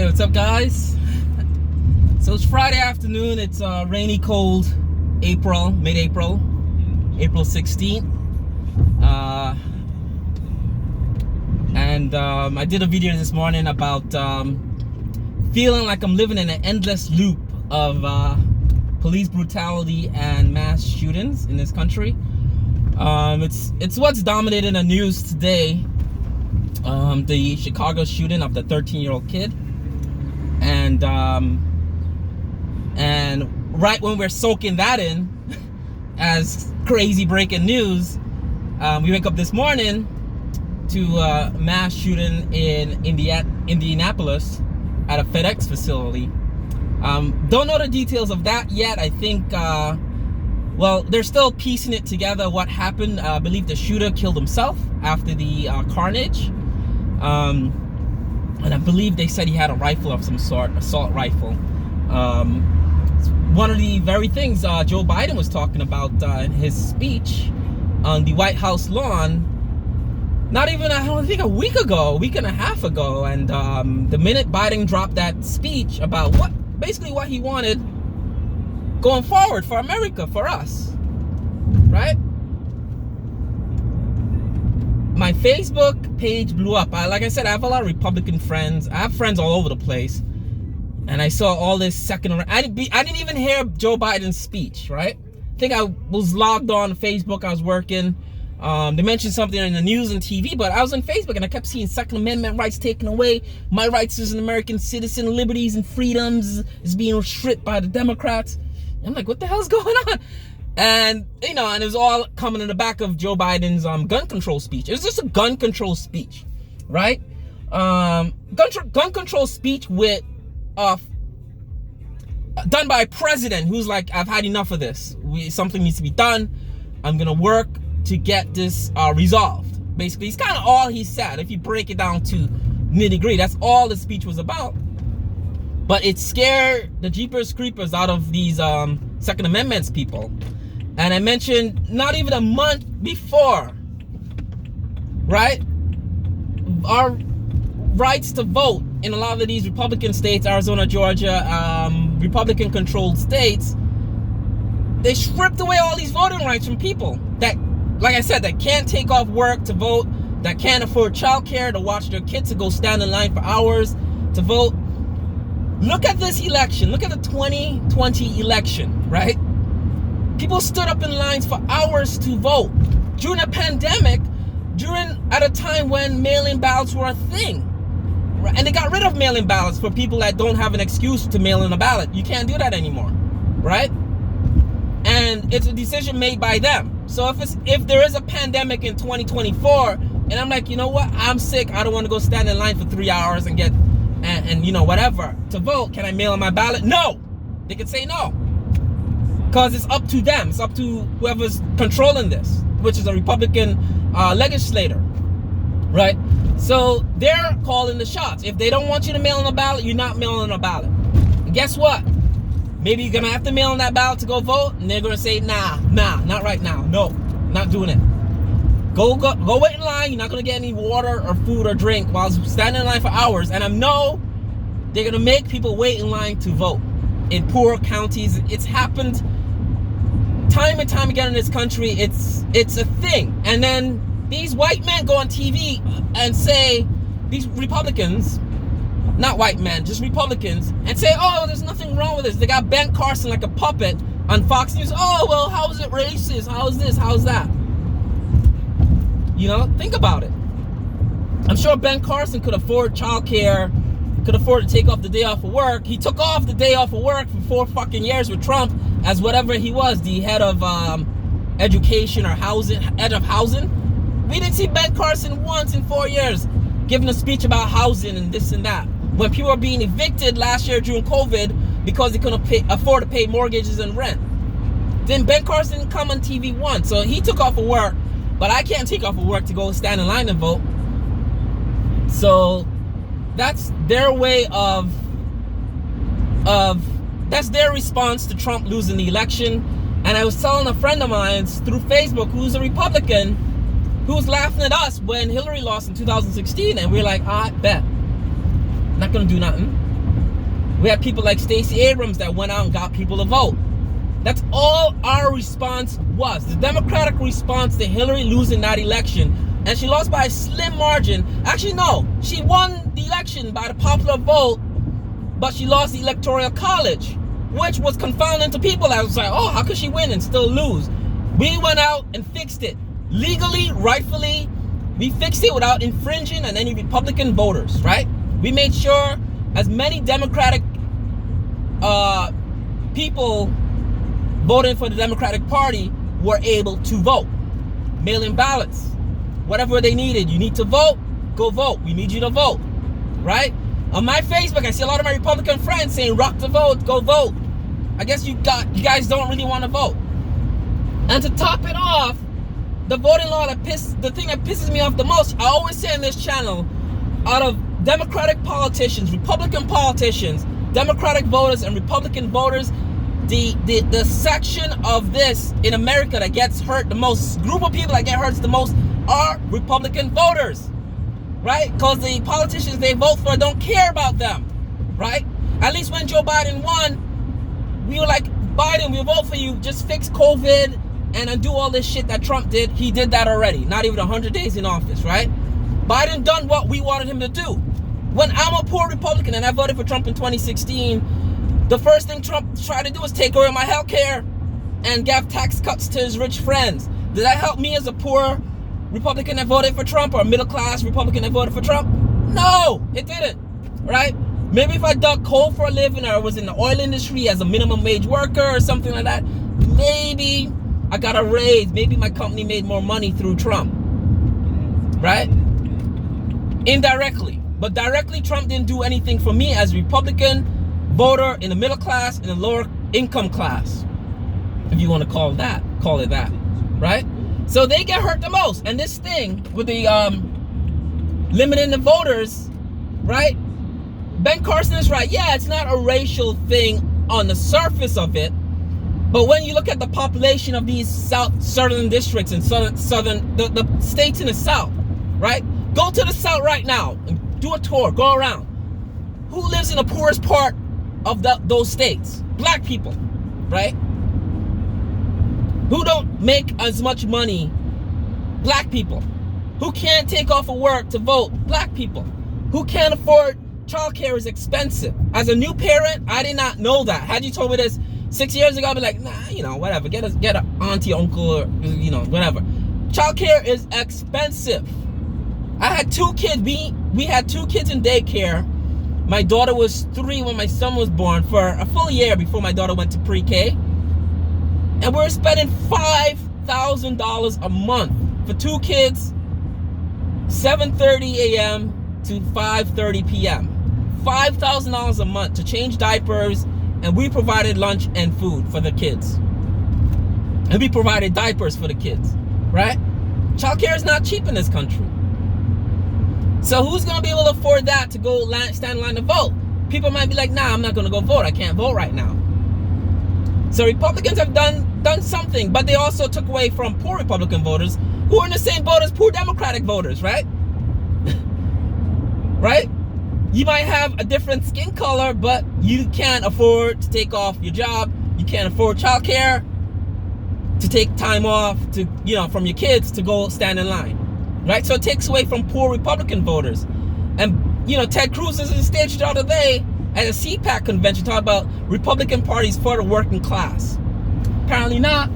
What's up, guys? So it's Friday afternoon. It's rainy, cold April, mid-April, April 16th. I did a video this morning about feeling like I'm living in an endless loop of police brutality and mass shootings in this country. It's what's dominating the news today. The Chicago shooting of the 13-year-old kid, and right when we're soaking that in as crazy breaking news, we wake up this morning to a mass shooting in Indianapolis at a FedEx facility. Don't know the details of that yet. I think well, they're still piecing it together what happened. I believe the shooter killed himself after the carnage. And I believe they said he had a rifle of some sort, assault rifle. One of the very things Joe Biden was talking about in his speech on the White House lawn, not even, I don't think, a week and a half ago. And the minute Biden dropped that speech about basically what he wanted going forward for America, for us, right? My Facebook page blew up. Like I said, I have a lot of Republican friends. I have friends all over the place. And I saw all this second. I didn't even hear Joe Biden's speech, right? I think I was logged on Facebook. I was working. They mentioned something in the news and TV, but I was on Facebook and I kept seeing Second Amendment rights taken away. My rights as an American citizen, liberties and freedoms is being stripped by the Democrats. I'm like, what the hell's going on? And, you know, and it was all coming in the back of Joe Biden's gun control speech. It was just a gun control speech, right? Gun control speech with done by a president who's like, I've had enough of this. Something needs to be done. I'm gonna work to get this resolved. Basically, it's kind of all he said. If you break it down to nitty-gritty, that's all the speech was about. But it scared the jeepers creepers out of these Second Amendment people. And I mentioned not even a month before, right? Our rights to vote in a lot of these Republican states, Arizona, Georgia, Republican-controlled states, they stripped away all these voting rights from people that, like I said, that can't take off work to vote, that can't afford childcare to watch their kids to go stand in line for hours to vote. Look at this election. Look at the 2020 election, right? People stood up in lines for hours to vote during a pandemic, at a time when mail-in ballots were a thing. And they got rid of mail-in ballots for people that don't have an excuse to mail in a ballot. You can't do that anymore, right? And it's a decision made by them. So if there is a pandemic in 2024, and I'm like, you know what? I'm sick. I don't want to go stand in line for 3 hours and get, and you know, whatever, to vote. Can I mail in my ballot? No. They can say no. Because it's up to them. It's up to whoever's controlling this, which is a Republican legislator, right? So they're calling the shots. If they don't want you to mail in a ballot, you're not mailing a ballot. And guess what? Maybe you're going to have to mail in that ballot to go vote, and they're going to say, nah, not right now. No, not doing it. Go wait in line. You're not going to get any water or food or drink while standing in line for hours. And I know they're going to make people wait in line to vote. In poor counties, it's happened time and time again in this country. It's a thing. And then these white men go on TV and say, these Republicans, not white men, just Republicans, and say, oh, there's nothing wrong with this. They got Ben Carson like a puppet on Fox News. Oh, well, how is it racist? How is this? How is that? You know, think about it. I'm sure Ben Carson could afford childcare, could afford to take off the day off of work. He took off the day off of work for 4 fucking years with Trump as whatever he was, the head of education or housing, head of housing. We didn't see Ben Carson once in 4 years giving a speech about housing and this and that. When people were being evicted last year during COVID because they couldn't afford to pay mortgages and rent. Then Ben Carson didn't come on TV once. So he took off of work, but I can't take off of work to go stand in line and vote. So that's their way of that's their response to Trump losing the election. And I was telling a friend of mine through Facebook who's a Republican who was laughing at us when Hillary lost in 2016, and we were like, I bet. Not gonna do nothing. We had people like Stacey Abrams that went out and got people to vote. That's all our response was. The Democratic response to Hillary losing that election. And she lost by a slim margin. Actually, no. She won the election by the popular vote, but she lost the Electoral College, which was confounding to people. I was like, oh, how could she win and still lose? We went out and fixed it. Legally, rightfully, we fixed it without infringing on any Republican voters, right? We made sure as many Democratic people voting for the Democratic Party were able to vote. Mail-in ballots. Whatever they needed. You need to vote? Go vote. We need you to vote. Right? On my Facebook, I see a lot of my Republican friends saying, rock the vote, go vote. I guess you guys don't really want to vote. And to top it off, the voting law the thing that pisses me off the most, I always say in this channel, out of Democratic politicians, Republican politicians, Democratic voters and Republican voters, the section of this in America that gets hurt the most, group of people that get hurt the most are Republican voters, right? Because the politicians they vote for don't care about them, right? At least when Joe Biden won, we were like, Biden, we vote for you, just fix COVID and undo all this shit that Trump did. He did that already, not even 100 days in office, right? Biden done what we wanted him to do. When I'm a poor Republican and I voted for Trump in 2016, the first thing Trump tried to do was take away my health care and give tax cuts to his rich friends. Did that help me as a poor Republican that voted for Trump or a middle class Republican that voted for Trump? No, it didn't, right? Maybe if I dug coal for a living or was in the oil industry as a minimum wage worker or something like that, maybe I got a raise. Maybe my company made more money through Trump, right? Indirectly. But directly, Trump didn't do anything for me as a Republican voter in the middle class and the lower income class, if you want to call it that, right? So they get hurt the most. And this thing with the limiting the voters, right? Ben Carson is right. Yeah, it's not a racial thing on the surface of it, but when you look at the population of these southern districts and southern the states in the South, right? Go to the South right now and do a tour. Go around. Who lives in the poorest part of those states? Black people, right? Who don't make as much money? Black people. Who can't take off of work to vote? Black people. Who can't afford childcare is expensive. As a new parent, I did not know that. Had you told me this 6 years ago, I'd be like, nah, you know, whatever. Get an auntie, uncle, or, you know, whatever. Childcare is expensive. I had 2 kids. We had 2 kids in daycare. My daughter was 3 when my son was born, for a full year before my daughter went to pre-K. And we're spending $5,000 a month for 2 kids, 7:30 a.m. to 5:30 p.m. $5,000 a month to change diapers, and we provided lunch and food for the kids. And we provided diapers for the kids, right? Childcare is not cheap in this country. So who's going to be able to afford that to go stand in line to vote? People might be like, nah, I'm not going to go vote. I can't vote right now. So Republicans have done something, but they also took away from poor Republican voters who are in the same boat as poor Democratic voters, right? Right? You might have a different skin color, but you can't afford to take off your job. You can't afford childcare, to take time off to, you know, from your kids to go stand in line, right? So it takes away from poor Republican voters. And, you know, Ted Cruz is on stage the other day at a CPAC convention talking about Republican parties for the working class. Apparently not.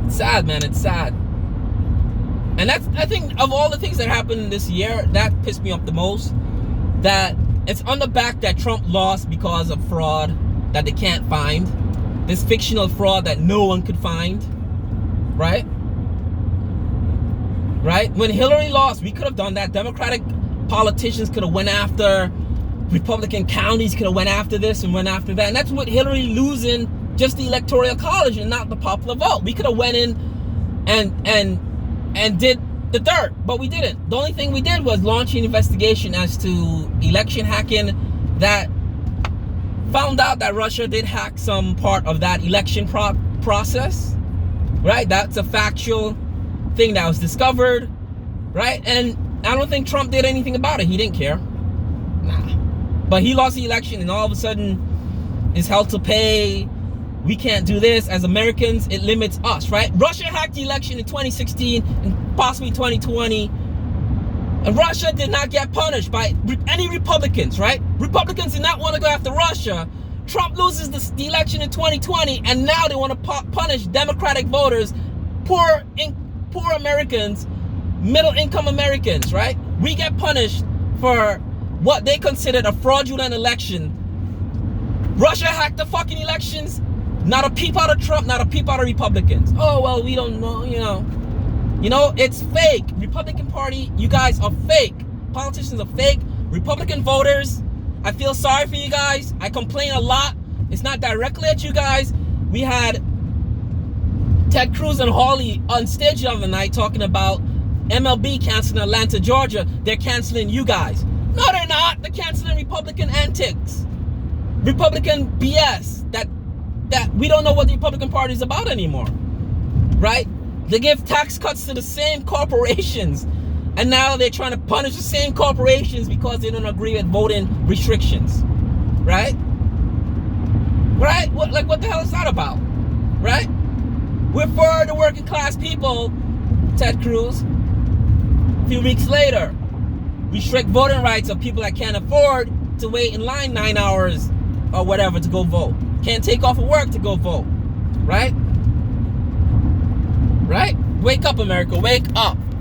It's sad, man. It's sad. And that's, I think, of all the things that happened this year, that pissed me off the most. That it's on the back that Trump lost because of fraud that they can't find. This fictional fraud that no one could find. Right? Right? When Hillary lost, we could have done that. Democratic politicians could have went after, Republican counties could have went after this and went after that. And that's what Hillary losing just the Electoral College and not the popular vote. We could have went in and did the dirt, but we didn't. The only thing we did was launch an investigation as to election hacking that found out that Russia did hack some part of that election process, right? That's a factual thing that was discovered, right? And I don't think Trump did anything about it. He didn't care. Nah. But he lost the election, and all of a sudden is held to pay. We can't do this as Americans. It limits us, right? Russia hacked the election in 2016 and possibly 2020. And Russia did not get punished by any Republicans, right? Republicans did not want to go after Russia. Trump loses the election in 2020, and now they want to punish Democratic voters, poor Americans, middle-income Americans, right? We get punished for what they considered a fraudulent election. Russia hacked the fucking elections. Not a peep out of Trump, not a peep out of Republicans. Oh, well, we don't know, you know. You know, it's fake. Republican Party, you guys are fake. Politicians are fake. Republican voters, I feel sorry for you guys. I complain a lot. It's not directly at you guys. We had Ted Cruz and Hawley on stage the other night talking about MLB canceling Atlanta, Georgia. They're canceling you guys. No, they're not. They're canceling Republican antics. Republican BS that we don't know what the Republican Party is about anymore, right? They give tax cuts to the same corporations, and now they're trying to punish the same corporations because they don't agree with voting restrictions, right? Right? What the hell is that about, right? We're for the working class people, Ted Cruz. A few weeks later, restrict voting rights of people that can't afford to wait in line 9 hours or whatever to go vote. Can't take off of work to go vote, right? Right? Wake up, America, wake up.